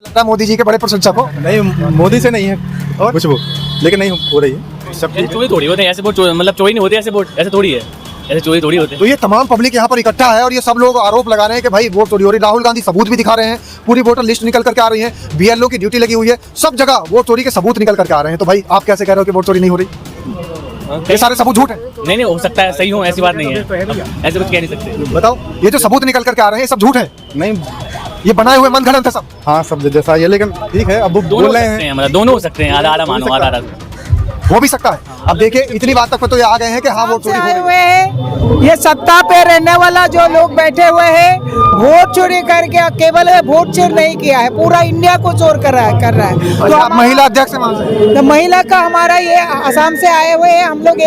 लगता है मोदी जी के बड़े प्रशंसक हो। नहीं, मोदी से नहीं है और कुछ वो, लेकिन नहीं हो रही है सब। ऐसे चोरी थोड़ी होते हैं, ऐसे वोट मतलब चोरी नहीं होते ऐसे वोट, ऐसे थोड़ी है, ऐसे चोरी थोड़ी होते हैं। तो ये तमाम पब्लिक यहाँ पर इकट्ठा है और ये सब लोग आरोप लगा रहे हैं कि भाई वोट चोरी हो रही है। राहुल गांधी सबूत भी दिखा रहे हैं, पूरी वोटर लिस्ट निकल करके आ रही है, बीएलओ की ड्यूटी लगी हुई है, सब जगह वोट चोरी के सबूत निकल करके आ रहे हैं। तो भाई आप कैसे कह रहे हो कि वोट चोरी नहीं हो रही? ये सारे सबूत झूठ है। नहीं हो सकता है, सही हो, ऐसी बात नहीं है, ऐसे कुछ कह नहीं सकते। बताओ, ये जो सबूत निकल करके आ रहे हैं सब झूठ है, नहीं, ये बनाए हुए मनगढ़ंत है सब। हाँ सब जैसा ये, लेकिन ठीक है अब वो दोनों बोल रहे हो सकते हैं। हैं, मतलब दोनों हो सकते हैं, आधा आधा मानो, आधा आधा। हो भी सकता है। अब देखिए इतनी बात तक तो ये आ गए हैं कि हाँ वोट चोरी हो आए रही हुए है। हैं, ये सत्ता पे रहने वाला जो लोग बैठे हुए हैं, वोट चोरी करके केवल वोट चोरी नहीं किया है, पूरा इंडिया को चोर कर रहा है। तो आप महिला अध्यक्ष हैं वहाँ से? तो महिला का हमारा ये असम से आए हुए हैं, हम लोग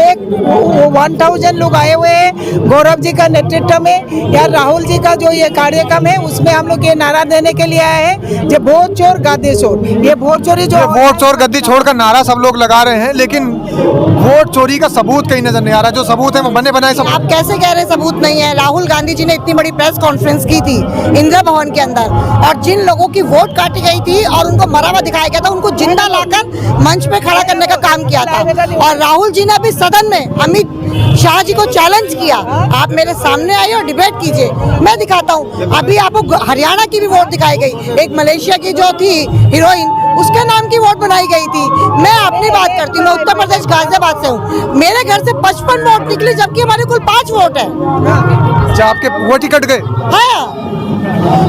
1000 लोग आए हुए हैं गौरव जी का नेतृत्व में, या राहुल जी का जो ये कार्यक्रम है उसमें हम लोग ये नारा देने के लिए आए हैं जो वोट चोर गद्दी चोर। ये वोट चोरी जो वोट चोर गद्दी छोड़ का नारा सब लोग लगा रहे हैं, लेकिन वोट चोरी का सबूत कहीं नजर नहीं आ रहा। जो सबूत है वो बने बनाए सब। आप कैसे कह रहे हैं सबूत नहीं है? राहुल गांधी जी ने इतनी बड़ी प्रेस कॉन्फ्रेंस की थी इंदिरा भवन के अंदर, और जिन लोगों की वोट काटी गई थी और उनको मरा हुआ दिखाया गया था, उनको जिंदा लाकर मंच पे खड़ा करने का काम किया था। और राहुल जी ने अभी सदन में अमित शाह जी को चैलेंज किया, आप मेरे सामने आइए और डिबेट कीजिए, मैं दिखाता हूँ। अभी आपको हरियाणा की भी वोट दिखाई गई, एक मलेशिया की जो थी हीरोइन, उसके नाम की वोट बनाई गई थी। मैं अपनी बात करती हूँ, मैं उत्तर प्रदेश गाजियाबाद से हूँ, मेरे घर से 55 वोट निकली जबकि हमारे कुल 5 वोट है। अच्छा, आपके वोट ही कट गए? हाँ,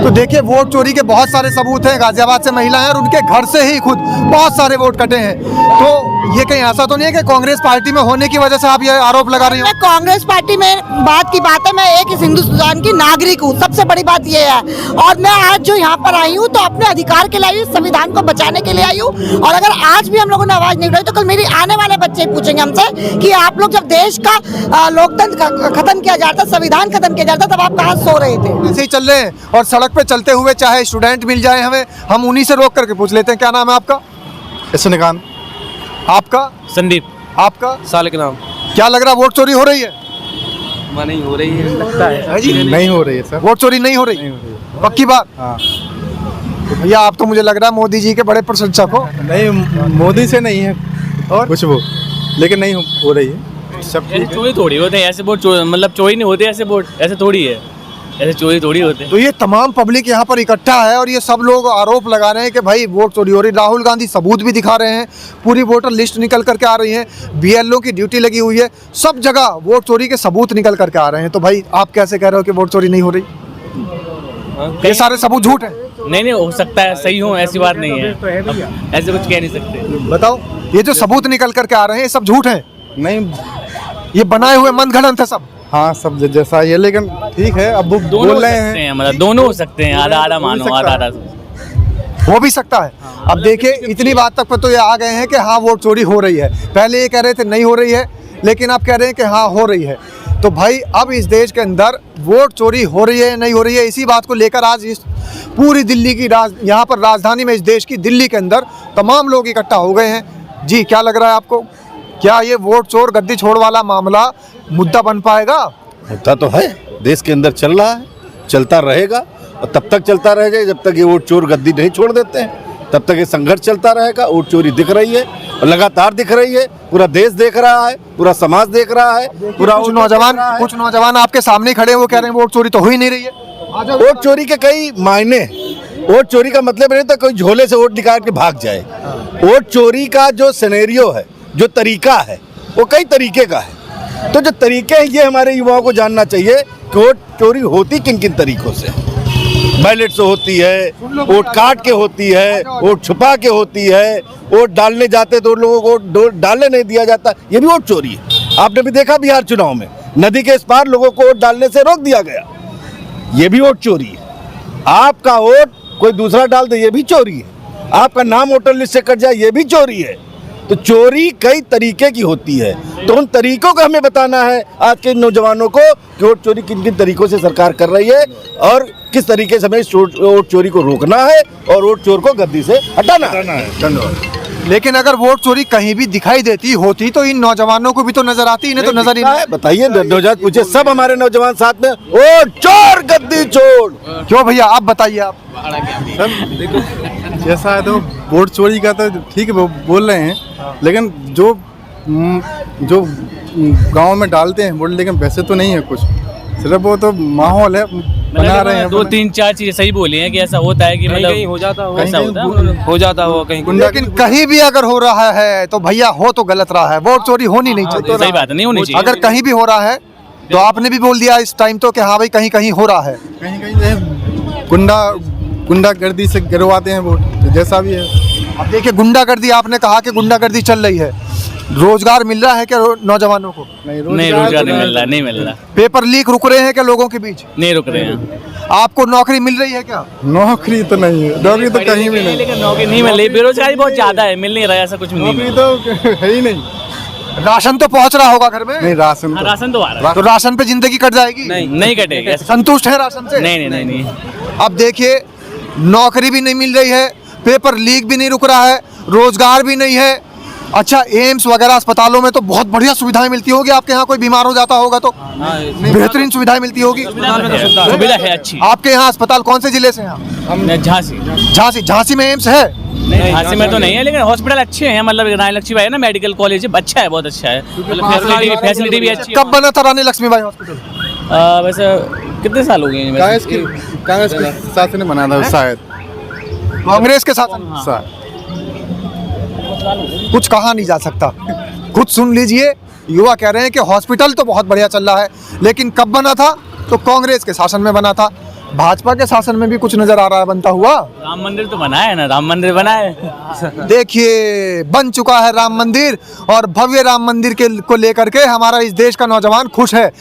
तो देखिए वोट चोरी के बहुत सारे सबूत हैं। गाजियाबाद से महिला है और उनके घर से ही खुद बहुत सारे वोट कटे हैं। तो ये कहीं ऐसा तो नहीं है कि कांग्रेस पार्टी में होने की वजह से आप ये आरोप लगा रही हो? मैं कांग्रेस पार्टी में बात की बात है, मैं एक इस हिंदुस्तान की नागरिक हूँ, सबसे बड़ी बात ये है। और मैं आज जो यहाँ पर आई हूँ तो अपने अधिकार के लिए आई हूँ, संविधान को बचाने के लिए आई हूँ। और अगर आज भी हम लोगों ने आवाज नहीं उठाई तो कल मेरी आने वाले बच्चे पूछेंगे हमसे कि आप लोग जब देश का लोकतंत्र खत्म किया जाता, संविधान खत्म किया जाता, तब आप कहाँ सो रहे थे? ऐसे ही चल रहे हैं और सड़क पे चलते हुए चाहे स्टूडेंट मिल जाए हमें, हम उन्हीं से रोक करके पूछ लेते हैं। क्या नाम है आपका? ईशान। आपका? संदीप। आपका? सालिक नाम। क्या लग रहा है वोट चोरी हो रही है? नहीं हो रही है, लगता है जी नहीं हो रही है सर, वोट चोरी नहीं हो रही, पक्की बात? हाँ। तो भैया आप तो मुझे लग रहा है मोदी जी के बड़े प्रशंसक हो। नहीं, मोदी से नहीं है और कुछ वो, लेकिन नहीं हो रही है सब। ऐसे चोरी थोड़ी होते हैं, ऐसे वोट मतलब चोरी नहीं होते ऐसे वोट, ऐसे थोड़ी है, ऐसे चोरी थोड़ी होते हैं। तो ये तमाम पब्लिक यहाँ पर इकट्ठा है और ये सब लोग आरोप लगा रहे हैं कि भाई वोट चोरी हो रही है। राहुल गांधी सबूत भी दिखा रहे हैं, पूरी वोटर लिस्ट निकल करके आ रही है, बीएलओ की ड्यूटी लगी हुई है, सब जगह वोट चोरी के सबूत निकल करके आ रहे हैं। तो भाई आप कैसे कह रहे हो कि वोट चोरी नहीं हो रही? ये सारे सबूत झूठ है। नहीं हो सकता है, सही हो, ऐसी बात नहीं है, ऐसे कुछ कह नहीं सकते। बताओ, ये जो सबूत निकल करके आ रहे हैं ये सब झूठ है, नहीं, ये बनाए हुए मनगढ़ंत है सब। हाँ सब जैसा ये, लेकिन ठीक है अब वो दोनों बोल हो रहे सकते हैं। हैं, मतलब दोनों हो सकते हैं, आधा आधा मानो, आधा आधा। हो भी सकता है। अब देखिए इतनी बात तक पर तो ये आ गए हैं कि हाँ वोट चोरी हो रही है। पहले ये कह रहे थे नहीं हो रही है, लेकिन आप कह रहे हैं कि हाँ हो रही है। तो भाई अब इस देश के अंदर वोट चोरी हो रही है नहीं हो रही है, इसी बात को लेकर आज इस पूरी दिल्ली की यहाँ पर राजधानी में, इस देश की दिल्ली के अंदर तमाम लोग इकट्ठा हो गए हैं। जी क्या लग रहा है आपको, क्या ये वोट चोर गद्दी छोड़ वाला मामला मुद्दा बन पाएगा? होता तो है, देश के अंदर चल रहा है, चलता रहेगा और तब तक चलता रहेगा जब तक ये वोट चोर गद्दी नहीं छोड़ देते हैं, तब तक ये संघर्ष चलता रहेगा। वोट चोरी दिख रही है और लगातार दिख रही है, पूरा देश देख रहा है, पूरा समाज देख रहा है, पूरा कुछ नौजवान आपके सामने खड़े हैं, वो कह रहे हैं वोट चोरी तो हो ही नहीं रही है। वोट चोरी के कई मायने। वोट चोरी का मतलब नहीं तो कोई झोले से वोट निकाल के भाग जाए। वोट चोरी का जो सिनेरियो है, जो तरीका है, वो कई तरीके का है। तो जो तरीके हैं ये हमारे युवाओं को जानना चाहिए कि वोट चोरी होती किन किन तरीकों से। बैलेट से होती है, वोट काट के होती है, वोट छुपा के होती है, वोट डालने जाते तो लोगों को वोट डालने नहीं दिया जाता, ये भी वोट चोरी है। आपने भी देखा बिहार चुनाव में नदी के इस पार लोगों को वोट डालने से रोक दिया गया, ये भी वोट चोरी है। आपका वोट कोई दूसरा डाल दे, ये भी चोरी है। आपका नाम वोटर लिस्ट से कट जाए, ये भी चोरी है। तो चोरी कई तरीके की होती है, तो उन तरीकों को हमें बताना है आज के नौजवानों को कि वोट चोरी किन किन तरीकों से सरकार कर रही है और किस तरीके से हमें वोट चोरी को रोकना है और वोट चोर को गद्दी से हटाना है। धन्यवाद। लेकिन अगर वोट चोरी कहीं भी दिखाई देती होती तो इन नौजवानों को भी तो नजर आती, इन्हें तो नजर ही नहीं। बताइए, नौजवान पूछे, सब हमारे नौजवान साथ में वोट चोर गद्दी चोर। क्यों भैया आप बताइए आप। जैसा है तो वोट चोरी का तो ठीक है वो बोल रहे हैं, लेकिन जो गांव में डालते हैं वोट, लेकिन वैसे तो नहीं है कुछ, सिर्फ वो तो माहौल है बना रहे हैं। 2-3-4 चीजें सही बोली हैं कि ऐसा होता है कि मतलब हो जाता हो, ऐसा होता है, हो जाता हो कहीं। लेकिन कहीं भी अगर हो रहा है तो भैया हो तो गलत रहा है, वोट चोरी होनी नहीं चाहिए। सही बात है, नहीं होनी चाहिए। अगर कहीं भी हो रहा है तो आपने भी बोल दिया इस टाइम तो कि हाँ भाई कहीं कहीं हो रहा है। कहीं कहीं जो है गुंडागर्दी से गिरवाते हैं वोट, तो जैसा भी है। अब देखिए गुंडागर्दी, आपने कहा कि गुंडागर्दी चल रही है, रोजगार मिल रहा है क्या नौजवानों को? नहीं, रोजगार नहीं मिल रहा, नहीं मिल रहा। पेपर लीक रुक रहे हैं क्या लोगों के बीच? नहीं रुक रहे हैं। आपको नौकरी मिल रही है क्या? नौकरी तो नहीं है, नौकरी तो कहीं भी नहीं, लेकिन नौकरी नहीं मिल रही, बेरोजगारी बहुत ज्यादा है, मिल नहीं रहा, ऐसा कुछ नहीं नौकरी है। तो है ही नहीं। राशन तो पहुंच रहा होगा घर में? नहीं, राशन हाँ, तो राशन तो आ रहा तो राशन पे जिंदगी कट जाएगी? है। नहीं कटेगी ऐसा। संतुष्ट है राशन से? नहीं। अब देखिए नौकरी भी नहीं मिल रही है, पेपर लीक भी नहीं रुक रहा है, रोजगार भी नहीं है। अच्छा, एम्स वगैरह अस्पतालों में तो बहुत बढ़िया सुविधाएं मिलती होगी, आपके यहाँ कोई बीमार हो जाता होगा तो बेहतरीन सुविधाएं मिलती होगी। सुविधा है अच्छी। आपके यहाँ अस्पताल कौन से जिले से हैं आप? झांसी झांसी में एम्स है? नहीं, झांसी में तो नहीं है, लेकिन हॉस्पिटल अच्छे हैं, मतलब रानी लक्ष्मीबाई है ना, मेडिकल कॉलेज अच्छा है, बहुत अच्छा है, मतलब फैसिलिटी भी अच्छी है। कब बना था रानी लक्ष्मीबाई हॉस्पिटल? वैसे कितने साल हो गए हैं? कांग्रेस के शासन ने बना था शायद, कांग्रेस के शासन। शायद। कुछ कहा नहीं जा सकता, खुद सुन लीजिए। युवा कह रहे हैं कि हॉस्पिटल तो बहुत बढ़िया चल रहा है, लेकिन कब बना था? तो कांग्रेस के शासन में बना था। भाजपा के शासन में भी कुछ नजर आ रहा है बनता हुआ। राम मंदिर तो बना है ना, राम मंदिर बना है। देखिए बन चुका है राम मंदिर, और भव्य राम मंदिर के को लेकर के हमारा इस देश का नौजवान खुश है।